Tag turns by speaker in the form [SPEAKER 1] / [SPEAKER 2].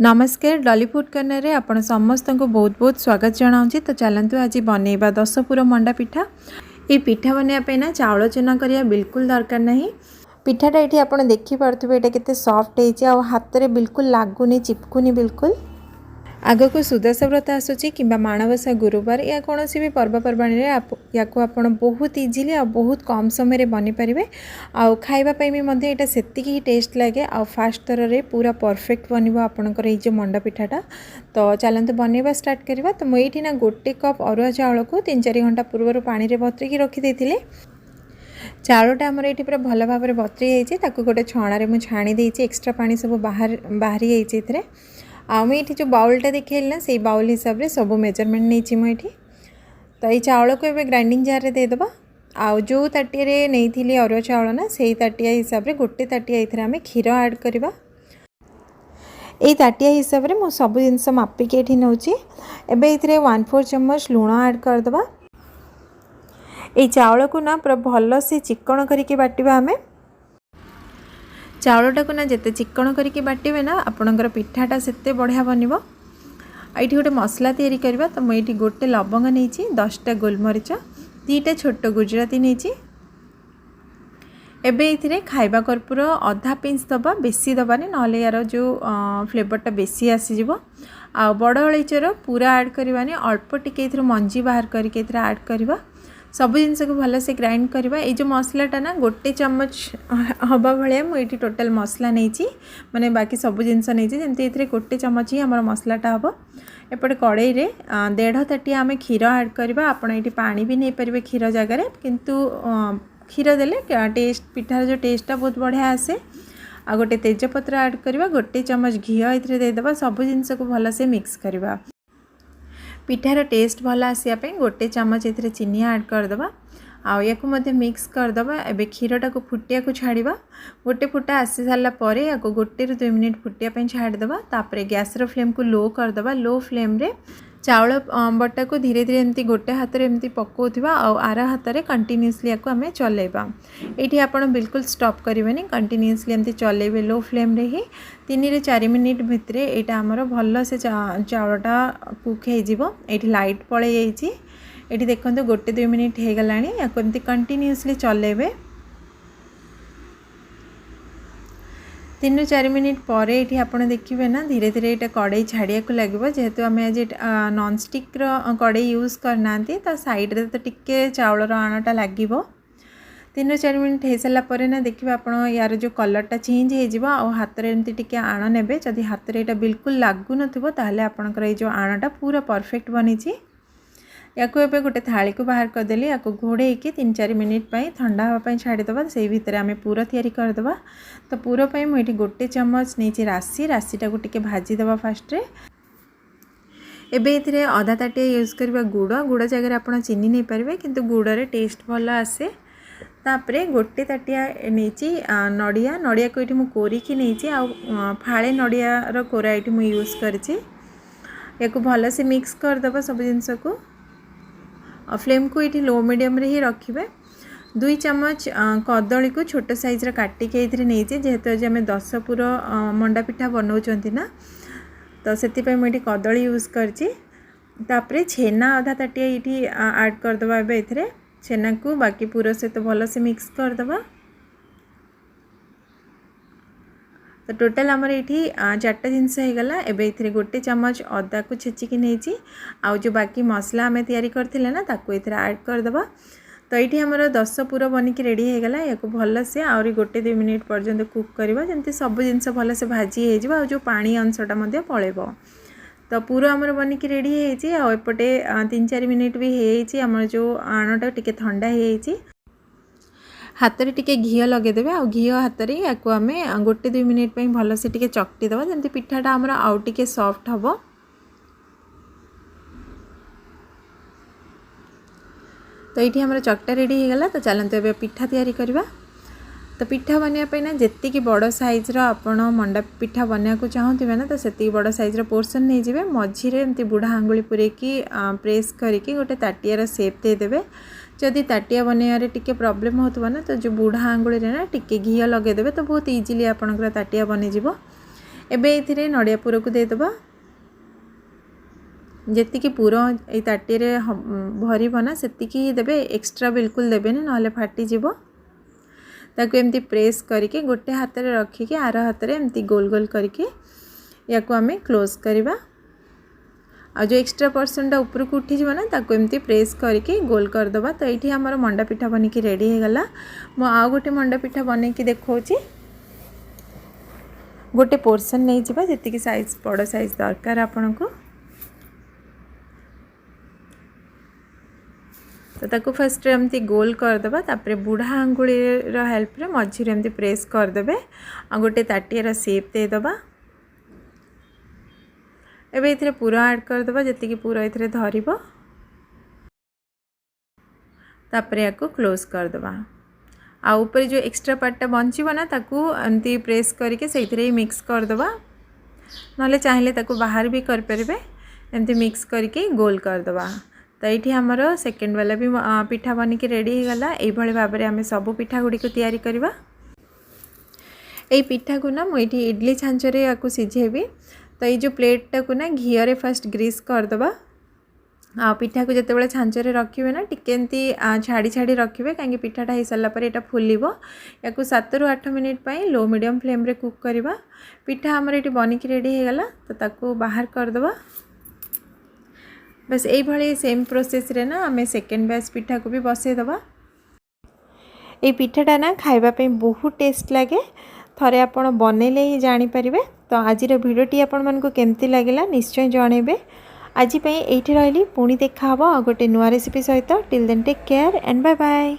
[SPEAKER 1] नमस्कार Dolly food corner रे आपण समस्त को बहुत बहुत स्वागत जनाऊँगी। तो चलतु आज बनइबा 10 पुर मंडा पिठा। ये पिठा बनवाई ना चाउल चूना करिया बिल्कुल दरकार नहीं। पिठाटा ये आप देखिपे ये केते सॉफ्ट है हाथ में बिल्कुल लगुनि चिपकुनि बिल्कुल। आग को सुदाशा व्रत आसूची कि माणवसा गुरुवार या कौन भी पर्वपर्वाणी या बहुत इजिली आ बहुत कम समय बनी पारे आउ खाइबापी भी यहाँ से ही टेस्ट लगे आ फास्ट थर रे पूरा परफेक्ट बनब आपंकर ये मंडा पिठाटा। तो चलते बनवा स्टार्ट करवा। तो मुझे ना गोटे कप अरुआ चाउल को 3-4 घंटा पूर्व पानी रे बतरेकी रखी चाउलटा आमर ये पूरा भल भाव में बतरी जाइए गोटे छणारे मुझे छाणी देती एक्सट्रा पानी सब बाहरी जाइए। ये जो बाउलटा देखिए ना से बाउल हिसाब से सब मेजरमेंट नहीं मुझे। तो ये चाउल को ये ग्राइंडिंग जार रे देदेबा। आउ जो ताटिया नहीं अरुआ चाउल ना से ताटिया हिसाब से गोटे ताटिया ये आम क्षीर ऐड करवा। ये ताटिया हिसाब से मुझे सब जिनस मापिक ये नौची। एवं ये 1/4 चम्मच लुण ऐड करदे। ये चाउल को ना पूरा भल से चिकण करके बाटिबा। आमे चाउलटा को ना जिते चिकण करके बाटे ना आपणकर पिठाटा से बढ़िया बनब। ये गोटे मसला तैयारी करवा। तो मुझे गोटे लवंग नहीं 10टा गोलमरीच 2टा छोट गुजराती नहीं। एबे ये खाइबा कर्पूर अधा पिंच दबा बेसी दबानी ना यार जो फ्लेवरटा बेसी आसीज। आ बड़ अलैचर पूरा ऐड करवानी अल्प टिके मंजी बाहर करके ऐड करवा। सब जिनस को भल से ग्राइंड करवा। ये जो मसलाटा ना गोटे चम्मच हवा भाया मुझे टोटाल मसला नहीं माने बाकी सब जिनस नहीं जमी ये गोटे चम्मच ही आम मसलाटा हम। एपटे कड़ाई रे 1.5 ताटिया आम क्षीर ऐड करवा। आपड़ ये पानी भी नहीं पारे क्षीर जगार किंतु क्षीर देले टेस्ट पिठार जो टेस्टा बहुत बढ़िया आसे। आ गोटे तेजपत्र ऐड करवा। गोटे चम्मच घी ये देदेबा। सब जिनस को भल से मिक्स करवा। पिठार टेस्ट भल आसापी गोटे चम्मच ये चीनी ऐड करदे। आउ या मिक्स करदे। एबे क्षीरटा को फुटिया को छाड़ा। गोटे फुटा आसी सारापर या 1 ରୁ 2 मिनिट फुटिया छाड़देवा। तापर गैस फ्लेम को लो करदे। लो फ्लेम रे चाउल बटा को धीरे धीरे एमती गोटे हाथ में एमती पकाउथिबा और आर हाथ में कंटिन्यूअसली या आम चलेबा। ये आपड़ बिल्कुल स्टॉप करेंगे कंटिन्यूअसली एमती चलेबे लो फ्लेम रे ही 3 ରୁ 4 मिनिट भितर यहाँ आमर भल से चाउलटा कुक हो लाइट पड़े जाइए। ये देखो गोटे 2 मिनिट हो गला या कंटिन्यूअसली चलेबे। 3 ରୁ 4 मिनिट पर ये आपड़ देखिए ना धीरे धीरे ये कड़ाई छाड़िया को लगे। जेहेतु आम आज नॉन स्टिक कड़ाई यूज करना तो साइड रे तो टिके चाउलर आणटा लगे। 3 ରୁ 4 मिनिट हो सारापर ना देखिए आप यार जो कलरटा चेंज हो हाथ में एमती टिके आण ने जदि हाथ में यहाँ बिल्कुल लगुन ताहले आपणकर ये जो आणटा पूरा परफेक्ट बनी। या गोटे थाली को बाहर करदेली या घोड़े 3-4 मिनिट ठंडा हाँपाई छाड़ीदे। से भितर आम पूरा तैयारी करदे। तो पूरा मुझे गोटे चम्मच नहीं राशिटा को टिके भाजीदे फास्ट रे। एबे ये अधा ताटिया यूज करवा गुड़ जगह आप चीनी नहीं पारे किंतु गुड़े टेस्ट भल आसे। तापरे गोटे ताटिया नहीं नड़िया को ये कोरिकी नहीं आ फाड़े नड़ियार कोरा ये मुझे यूज कर भल से मिक्स करदे सब जिनस को। फ्लेम को ये लो मीडियम रे ही रखिए। 2 चम्मच कदली को छोट साइज काटिक नहीं जेहेतु आज आम 10 पुर मंडा पिठा बनाऊँ ना तो से मुझे कदली यूज कर। छेना अधा ताटिया ये ऐड करदे। ये छेना को बाकी पूरा सहित भल से मिक्स करदे। तो टोटाल आमर ये 4टा जिनस होगला। एबे ये गोटे चम्मच अदा को छेचिकी नहीं आउ जो बाकी मसला आम तैयारी करथिले ना ताको ये ऐड करदे। तो ये आमर 10 पुर बनिकी रेडी होगला। या भल से आहरी गोटे 2 मिनिट पर्यंत कुक करवा जमती सब जिनस भल से भाजी हो जो पानी अंशटा पलैब। तो पूरा आमर बनिकी रेडी होपटे 3-4 मिनिट भी होमर जो आणटा टिके ठंडा हो हाथ में टिके घी लगेदेवे। आ घी हाथ में या आम गोटे 2 मिनिट भल से टिके चकटीदे जमती पिठाटा आमर आउ टिके सॉफ्ट हम। तो ये आमर चकटा रेडी होगला। तो चलते ए पिठा तैयारी करवा। तो पिठा बनवाई ना जी बड़ साइज्र आपण मंडा पिठा बनवा को चाहूँगे ना तो से बड़ साइज्र पोर्सन नहीं जाए। मझीरे एमती बुढ़ा आंगुली पूरेकी प्रेस करके गोटे ताटियार सेप देदेवे। जदि ताटिया बनवारे टिके प्रॉब्लम होता ना तो जो बुढ़ा आंगुली ना टिके घी लगेदेवे तो बहुत इजिली आपणकर ताटिया बनीज। एबे एथिरे नड़िया पुर को देदेबा जेतिकी पुर ए ताटी रे भरना सेतिकी ही देबे एक्स्ट्रा बिल्कुल देबेनी नहले फाटी जीवो। ताको एमती प्रेस करके गोटे हाथ रे रखिके आर हाथ रे एमती गोल गोल करके या को आमे क्लोज करवा। आ जो एक्स्ट्रा पर्सन ऊपर को उठी ना ताको एमती प्रेस करके गोल करदबा। तो ये आमर मंडा पिठा बनिकी रेडी हो गला। मु आ गोटे मंडा पिठा बनैकी देखौची। गोटे पोर्शन नहीं जिबा जेतिकी साइज बड़ साइज दरकार आपन को। तो ताको फर्स्ट एमती गोल करदबा तापरे बुढ़ा आंगुली रो हेल्प रे मझी रे एमती प्रेस करदेबे आ गोटे ताटियार शेप दे दबा। एबे इथरे पूरा ऐड करदबा जेतिकी पूरा इथरे धरिबो तापरे याको क्लोज करदबा। आ ऊपर जो एक्स्ट्रा पार्टा बंचिबो ना ताकू एमती प्रेस करके सेइथरे ही मिक्स करदबा। नले चाहिले ताकू बाहर भी कर परिबे एमती मिक्स करके गोल करदबा। तो ये आमर सेकेंड वाला भी पिठा बनिकी रेडी हो गला। एभली भाव में आम सब पिठा गुड़ी को तैयारी करवा। ये पिठा को ना मुझे इडली छांचरे या सिझेबी। तो ये जो प्लेटा को ना घीरे फास्ट ग्रीस करदबा। आ पिठा को जिते छांचरे रखिए ना टिके एमती छाड़ी छाड़ी रखिए कहीं पिठाटा हो सारा पर यहाँ फुलब या 7 ରୁ 8 मिनिट लो मीडियम फ्लेम रे कुक करवा। पिठा आमर ये बनिकी रेडी हो गला। तो ताको बाहर करदबा। बस यही भाई सेम प्रोसेस रे ना आम सेकेंड बैच पिठा को भी बसई दबा। ये पिठाटा ना खाइबा बहुत टेस्ट लगे। थरे आपण बनैले ही जानी परिबे। तो आज भिडियोटी आपण मानकु केमती लागिला निश्चय जणेबे। आज एठी रहली पुणी देखा हबो गोटे नुआ रेसिपी सहित। Till then take care and bye bye.